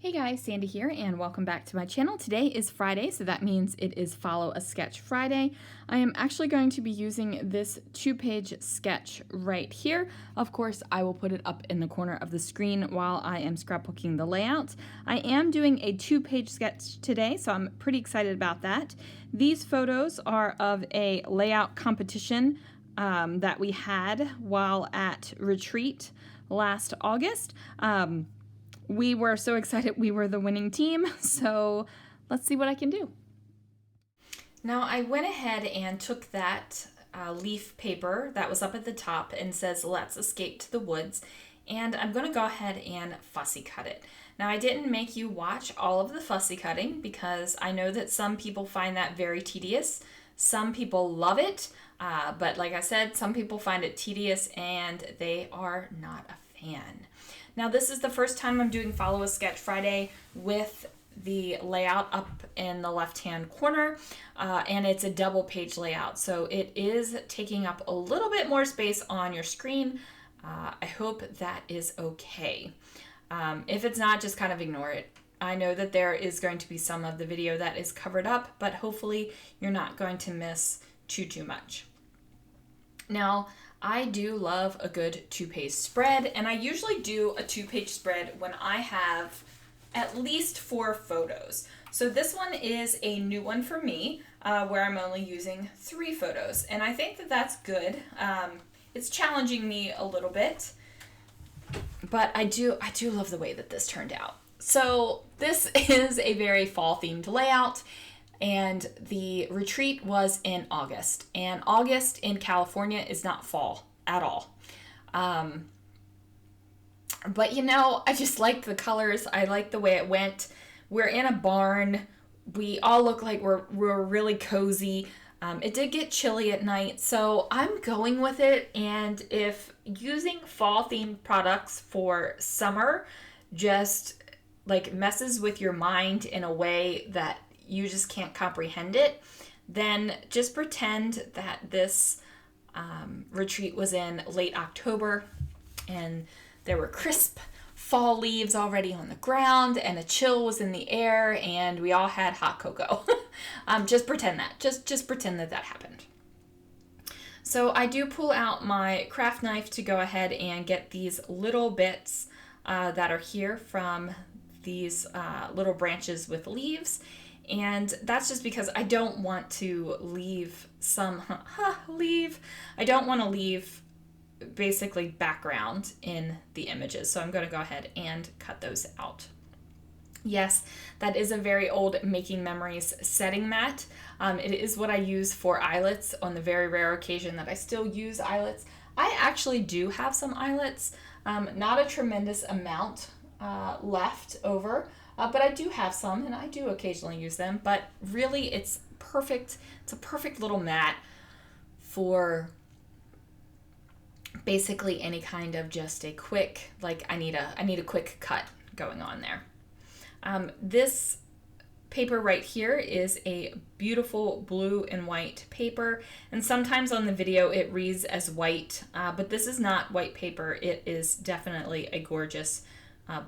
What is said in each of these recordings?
Hey guys, Sandy here and welcome back to my channel. Today is Friday, so that means it is Follow a Sketch Friday. I am actually going to be using this 2-page sketch right here. Of course, I will put it up in the corner of the screen while I am scrapbooking the layout. I am doing a 2-page sketch today, so I'm pretty excited about that. These photos are of a layout competition that we had while at retreat last August. We were so excited we were the winning team, so let's see what I can do. Now I went ahead and took that leaf paper that was up at the top and says let's escape to the woods, and I'm going to go ahead and fussy cut it. Now I didn't make you watch all of the fussy cutting because I know that some people find that very tedious. Some people love it, but like I said, some people find it tedious and they are not a fan. Now this is the first time I'm doing Follow a Sketch Friday with the layout up in the left-hand corner, and it's a double page layout, so it is taking up a little bit more space on your screen. I hope that is okay. If it's not, just kind of ignore it. I know that there is going to be some of the video that is covered up, but hopefully you're not going to miss too much. Now, I do love a good 2-page spread, and I usually do a 2-page spread when I have at least 4 photos. So this one is a new one for me, where I'm only using 3 photos, and I think that that's good. It's challenging me a little bit, but I do love the way that this turned out. So this is a very fall themed layout, and the retreat was in August, and August in California is not fall at all. But you know, I just liked the colors. I liked the way it went. We're in a barn. We all look like we're really cozy. It did get chilly at night, so I'm going with it. And if using fall themed products for summer just like messes with your mind in a way that you just can't comprehend it, then just pretend that this retreat was in late October and there were crisp fall leaves already on the ground and a chill was in the air and we all had hot cocoa. Just pretend that. Just pretend that that happened. So I do pull out my craft knife to go ahead and get these little bits that are here from these little branches with leaves. And that's just because I don't want to leave some, I don't want to leave basically background in the images. So I'm going to go ahead and cut those out. Yes, that is a very old Making Memories setting mat. It is what I use for eyelets on the very rare occasion that I still use eyelets. I actually do have some eyelets, not a tremendous amount left over. But I do have some, and I do occasionally use them. But really, it's perfect. It's a perfect little mat for basically any kind of just a quick, like I need a quick cut going on there. This paper right here is a beautiful blue and white paper, and sometimes on the video it reads as white, but this is not white paper. It is definitely a gorgeous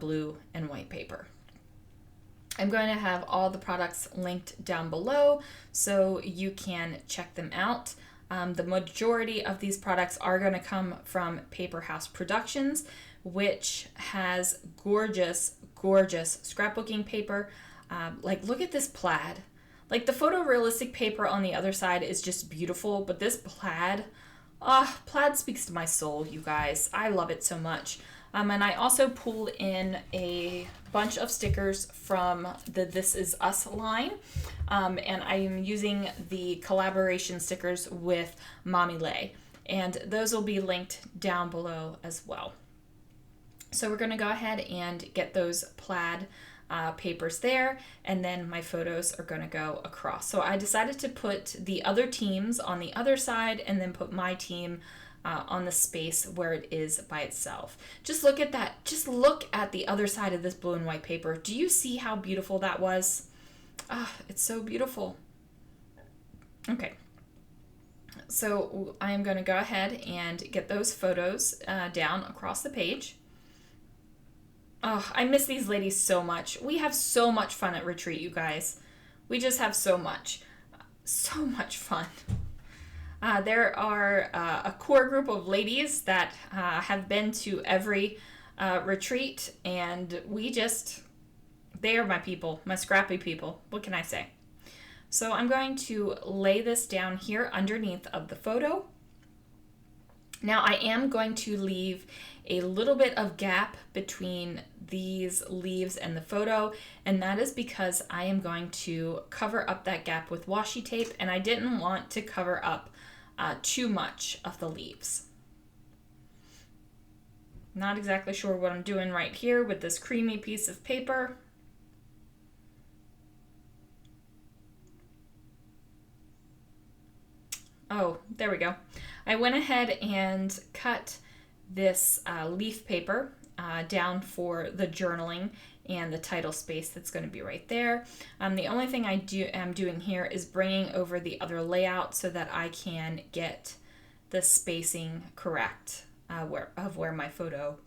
blue and white paper. I'm going to have all the products linked down below so you can check them out. The majority of these products are going to come from Paper House Productions, which has gorgeous, gorgeous scrapbooking paper. Like, look at this plaid. Like, the photorealistic paper on the other side is just beautiful, but this plaid, plaid speaks to my soul, you guys. I love it so much. And I also pulled in a bunch of stickers from the This Is Us line. And I am using the collaboration stickers with Mommy Lay. And those will be linked down below as well. So we're going to go ahead and get those plaid papers there. And then my photos are going to go across. So I decided to put the other teams on the other side and then put my team on the space where it is by itself. Just look at that. Just look at the other side of this blue and white paper. Do you see how beautiful that was? It's so beautiful. Okay. So I'm going to go ahead and get those photos down across the page. Oh, I miss these ladies so much. We have so much fun at retreat, you guys. We just have so much. So much fun. There are a core group of ladies that have been to every retreat, and they are my people, my scrappy people. What can I say? So I'm going to lay this down here underneath of the photo. Now I am going to leave a little bit of gap between these leaves and the photo, and that is because I am going to cover up that gap with washi tape, and I didn't want to cover up too much of the leaves. Not exactly sure what I'm doing right here with this creamy piece of paper. Oh, there we go. I went ahead and cut this leaf paper down for the journaling and the title space that's going to be right there. The only thing I am doing here is bringing over the other layout so that I can get the spacing correct where my photo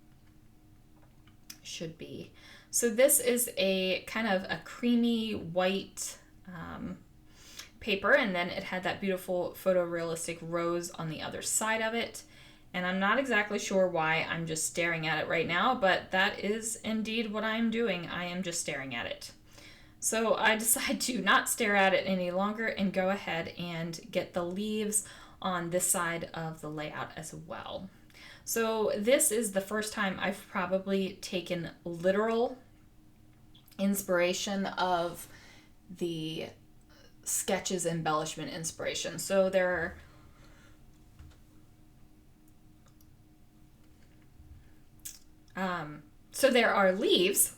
should be. So this is a kind of a creamy white paper, and then it had that beautiful photorealistic rose on the other side of it. And I'm not exactly sure why I'm just staring at it right now, but that is indeed what I'm doing. I am just staring at it. So I decide to not stare at it any longer and go ahead and get the leaves on this side of the layout as well. So this is the first time I've probably taken literal inspiration of the sketches embellishment inspiration. So there are leaves,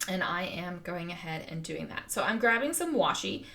and I am going ahead and doing that. So I'm grabbing some washi.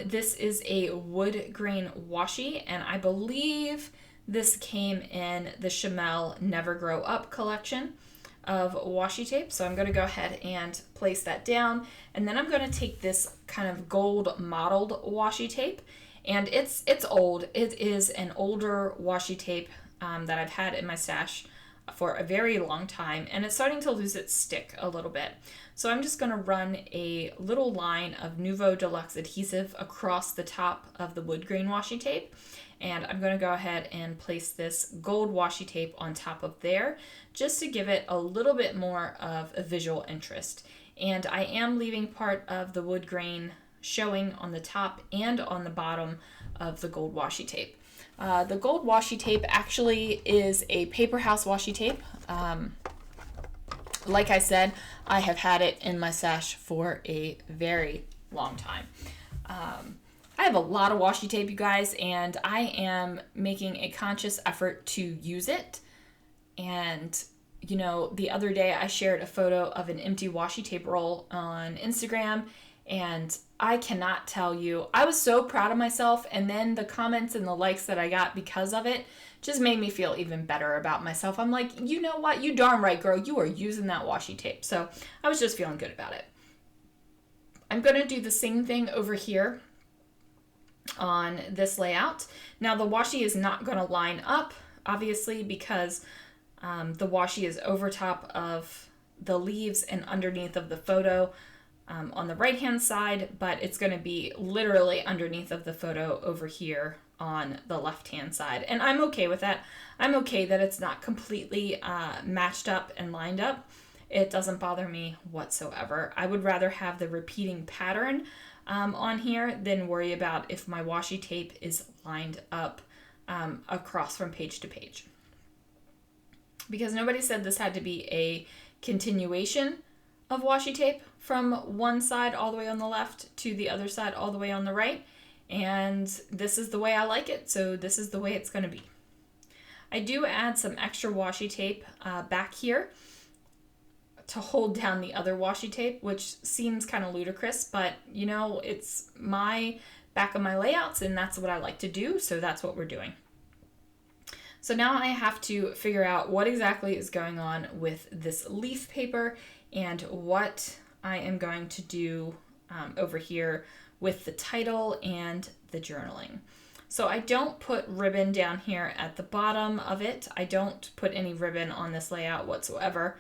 This is a wood grain washi, and I believe this came in the Shimelle Never Grow Up collection of washi tape. So I'm going to go ahead and place that down, and then I'm going to take this kind of gold mottled washi tape, and it's old. It is an older washi tape that I've had in my stash for a very long time, and it's starting to lose its stick a little bit. So I'm just going to run a little line of Nouveau Deluxe adhesive across the top of the wood grain washi tape, and I'm going to go ahead and place this gold washi tape on top of there just to give it a little bit more of a visual interest. And I am leaving part of the wood grain showing on the top and on the bottom of the gold washi tape. The gold washi tape actually is a paper house washi tape. Like I said, I have had it in my stash for a very long time. I have a lot of washi tape, you guys, and I am making a conscious effort to use it. And, you know, the other day I shared a photo of an empty washi tape roll on Instagram, and I cannot tell you, I was so proud of myself, and then the comments and the likes that I got because of it just made me feel even better about myself. I'm like, you know what? You darn right, girl. You are using that washi tape. So I was just feeling good about it. I'm going to do the same thing over here on this layout. Now the washi is not going to line up, obviously, because the washi is over top of the leaves and underneath of the photo on the right hand side, but it's going to be literally underneath of the photo over here on the left hand side, and I'm okay with that. I'm okay that it's not completely matched up and lined up. It doesn't bother me whatsoever. I would rather have the repeating pattern on here than worry about if my washi tape is lined up across from page to page, because nobody said this had to be a continuation of washi tape from one side all the way on the left to the other side all the way on the right, and this is the way I like it, so this is the way it's going to be. I do add some extra washi tape back here to hold down the other washi tape, which seems kind of ludicrous, but you know, it's my back of my layouts and that's what I like to do, so that's what we're doing. So now I have to figure out what exactly is going on with this leaf paper and what I am going to do over here with the title and the journaling. So I don't put ribbon down here at the bottom of it. I don't put any ribbon on this layout whatsoever.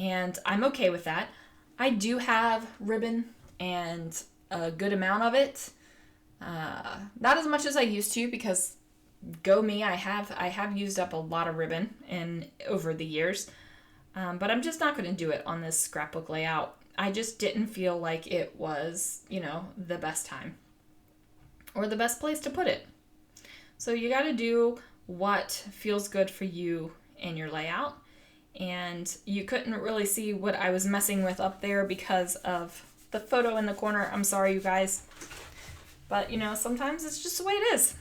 and I'm okay with that. I do have ribbon and a good amount of it. Not as much as I used to, because go me, I have used up a lot of ribbon over the years. But I'm just not going to do it on this scrapbook layout. I just didn't feel like it was, the best time or the best place to put it. So you got to do what feels good for you in your layout. And you couldn't really see what I was messing with up there because of the photo in the corner. I'm sorry, you guys. But, sometimes it's just the way it is.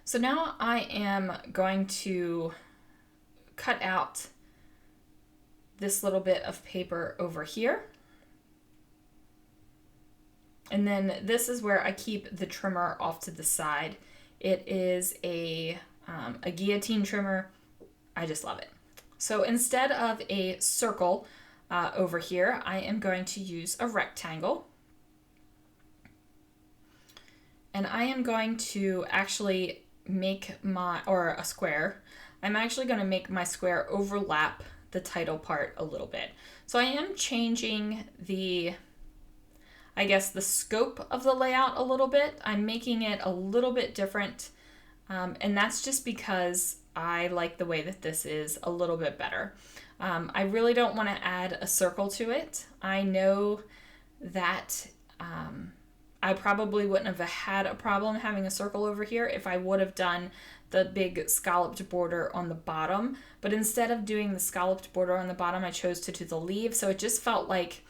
So now I am going to cut out this little bit of paper over here. And then this is where I keep the trimmer off to the side. It is a guillotine trimmer. I just love it. So instead of a circle over here, I am going to use a rectangle. And I am going to actually make a square. I'm actually going to make my square overlap the title part a little bit. So I am changing the scope of the layout a little bit. I'm making it a little bit different. And that's just because I like the way that this is a little bit better. I really don't want to add a circle to it. I know that I probably wouldn't have had a problem having a circle over here if I would have done the big scalloped border on the bottom. But instead of doing the scalloped border on the bottom, I chose to do the leaves. So it just felt like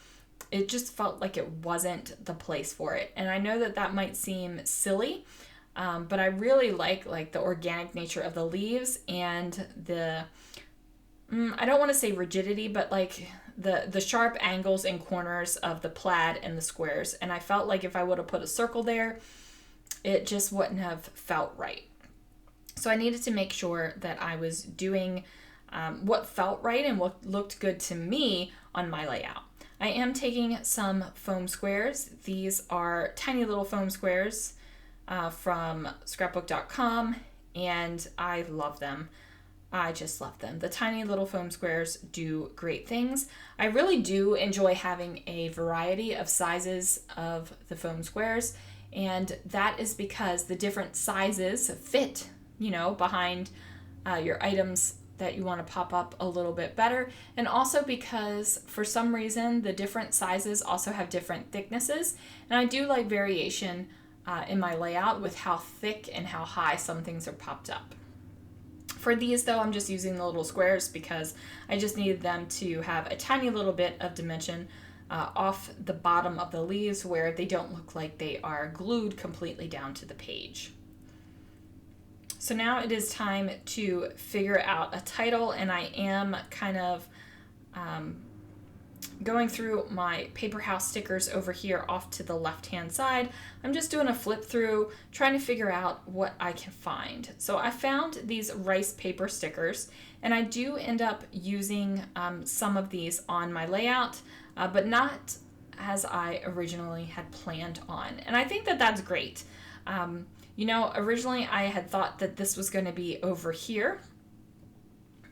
it wasn't the place for it. And I know that might seem silly, but I really like the organic nature of the leaves and the, I don't want to say rigidity, but like the sharp angles and corners of the plaid and the squares. And I felt like if I would have put a circle there, it just wouldn't have felt right. So I needed to make sure that I was doing what felt right and what looked good to me on my layout. I am taking some foam squares. These are tiny little foam squares from scrapbook.com, and I love them. I just love them. The tiny little foam squares do great things. I really do enjoy having a variety of sizes of the foam squares, and that is because the different sizes fit, behind your items that you want to pop up a little bit better, and also because for some reason the different sizes also have different thicknesses, and I do like variation in my layout with how thick and how high some things are popped up. For these though, I'm just using the little squares because I just needed them to have a tiny little bit of dimension off the bottom of the leaves where they don't look like they are glued completely down to the page. So now it is time to figure out a title, and I am kind of going through my paper house stickers over here off to the left hand side. I'm just doing a flip through, trying to figure out what I can find. So I found these rice paper stickers, and I do end up using some of these on my layout, but not as I originally had planned on. And I think that that's great. Originally I had thought that this was going to be over here,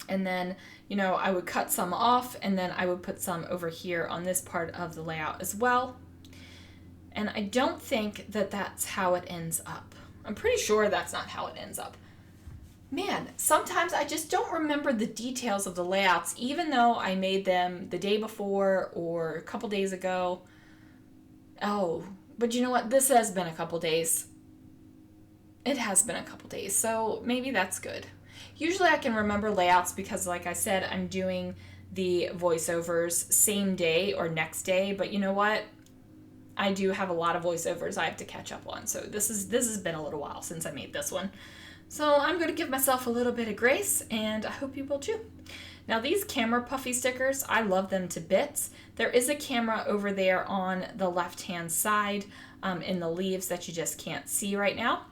and then, I would cut some off, and then I would put some over here on this part of the layout as well. And I don't think that that's how it ends up. I'm pretty sure that's not how it ends up. Man, sometimes I just don't remember the details of the layouts, even though I made them the day before or a couple days ago. Oh, but you know what? This has been a couple days. It has been a couple days, so maybe that's good. Usually I can remember layouts because, like I said, I'm doing the voiceovers same day or next day, but you know what? I do have a lot of voiceovers I have to catch up on, so this has been a little while since I made this one. So I'm going to give myself a little bit of grace, and I hope you will too. Now these camera puffy stickers, I love them to bits. There is a camera over there on the left-hand side in the leaves that you just can't see right now.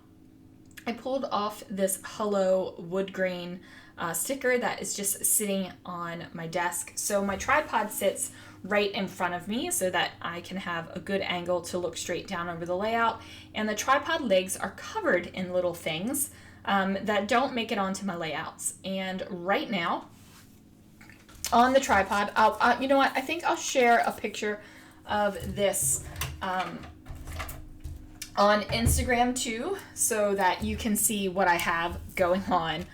I pulled off this Hello wood grain sticker that is just sitting on my desk. So my tripod sits right in front of me so that I can have a good angle to look straight down over the layout. And the tripod legs are covered in little things that don't make it onto my layouts. And right now, on the tripod. You know what? I think I'll share a picture of this on Instagram too, so that you can see what I have going on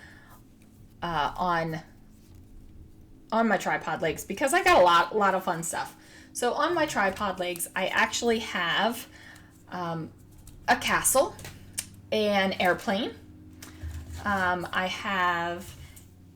my tripod legs, because I got a lot of fun stuff. So on my tripod legs, I actually have a castle, an airplane. I have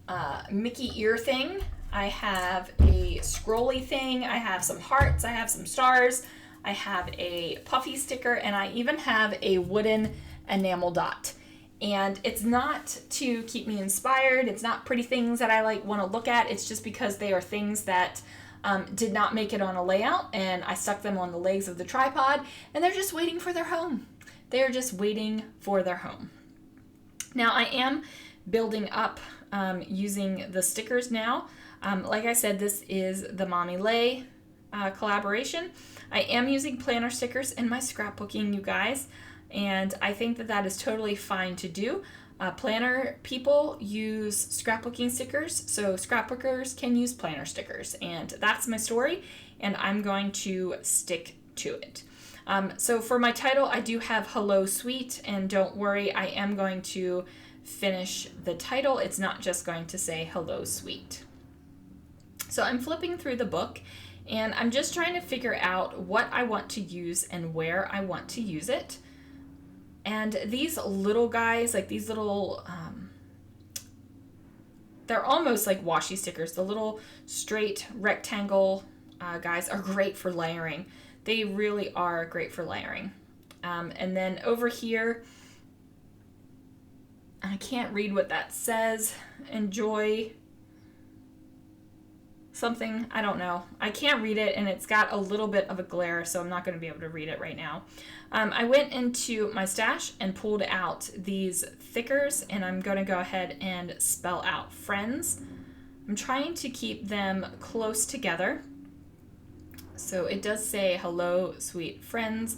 a Mickey ear thing. I have a scrolly thing. I have some hearts. I have some stars. I have a Puffy sticker, and I even have a wooden enamel dot. And it's not to keep me inspired. It's not pretty things that I want to look at. It's just because they are things that did not make it on a layout, and I stuck them on the legs of the tripod, and they're just waiting for their home. They're just waiting for their home. Now I am building up using the stickers now. Like I said, this is the Mommy Lay collaboration. I am using planner stickers in my scrapbooking, you guys, and I think that that is totally fine to do. Planner people use scrapbooking stickers, so scrapbookers can use planner stickers, and that's my story, and I'm going to stick to it. So for my title, I do have Hello Sweet, and don't worry, I am going to finish the title. It's not just going to say Hello Sweet. So I'm flipping through the book, and I'm just trying to figure out what I want to use and where I want to use it. And these little guys, like these little, they're almost like washi stickers. The little straight rectangle guys are great for layering. They really are great for layering. And then over here, I can't read what that says. Enjoy something, I don't know. I can't read it, and it's got a little bit of a glare, so I'm not going to be able to read it right now. I went into my stash and pulled out these thickers, and I'm going to go ahead and spell out friends. I'm trying to keep them close together. So it does say hello, sweet friends,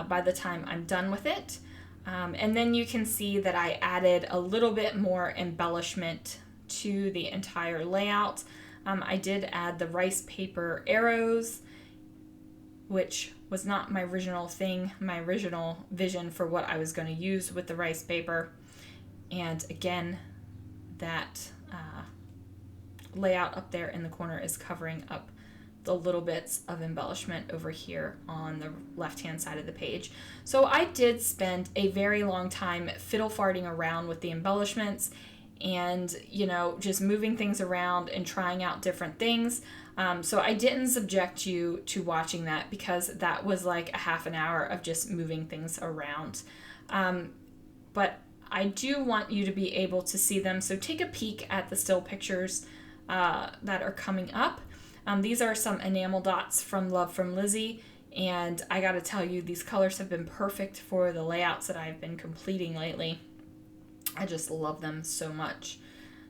by the time I'm done with it. And then you can see that I added a little bit more embellishment to the entire layout. I did add the rice paper arrows, which was not my original thing, my original vision for what I was going to use with the rice paper. And again, that layout up there in the corner is covering up the little bits of embellishment over here on the left-hand side of the page. So I did spend a very long time fiddle farting around with the embellishments and, you know, just moving things around and trying out different things. So I didn't subject you to watching that, because that was like a half an hour of just moving things around. But I do want you to be able to see them. So take a peek at the still pictures that are coming up. These are some enamel dots from Love from Lizzie, and I gotta tell you, these colors have been perfect for the layouts that I've been completing lately. I just love them so much.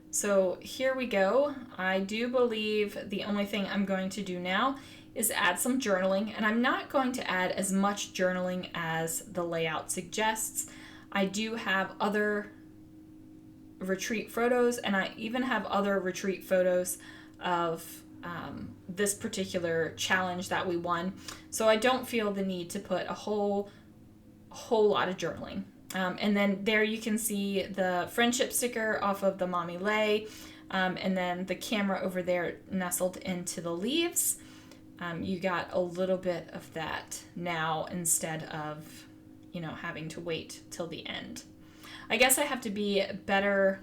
So here we go. I do believe the only thing I'm going to do now is add some journaling, and I'm not going to add as much journaling as the layout suggests. I do have other retreat photos, and I even have other retreat photos of this particular challenge that we won. So I don't feel the need to put a whole lot of journaling. And then there you can see the friendship sticker off of the Mommy Lay, and then the camera over there nestled into the leaves. You got a little bit of that now instead of, you know, having to wait till the end. I guess I have to be better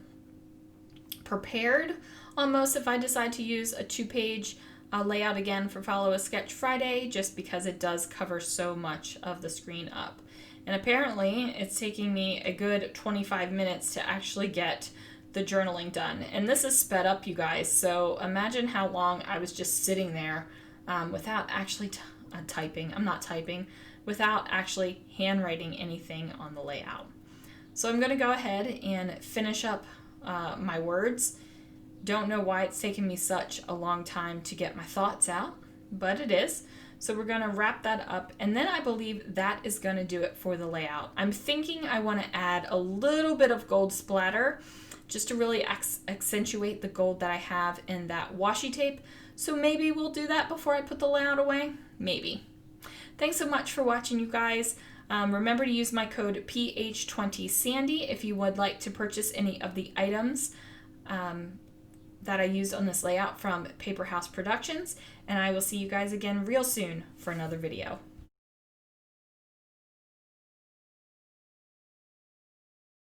prepared almost if I decide to use a 2-page layout again for Follow a Sketch Friday, just because it does cover so much of the screen up. And apparently it's taking me a good 25 minutes to actually get the journaling done. And this is sped up, you guys. So imagine how long I was just sitting there without actually typing. I'm not typing. Without actually handwriting anything on the layout. So I'm going to go ahead and finish up my words. Don't know why it's taken me such a long time to get my thoughts out, but it is. So we're going to wrap that up, and then I believe that is going to do it for the layout. I'm thinking I want to add a little bit of gold splatter just to really accentuate the gold that I have in that washi tape. So maybe we'll do that before I put the layout away. Maybe. Thanks so much for watching, you guys. Remember to use my code PH20Sandy if you would like to purchase any of the items that I used on this layout from Paper House Productions. And I will see you guys again real soon for another video.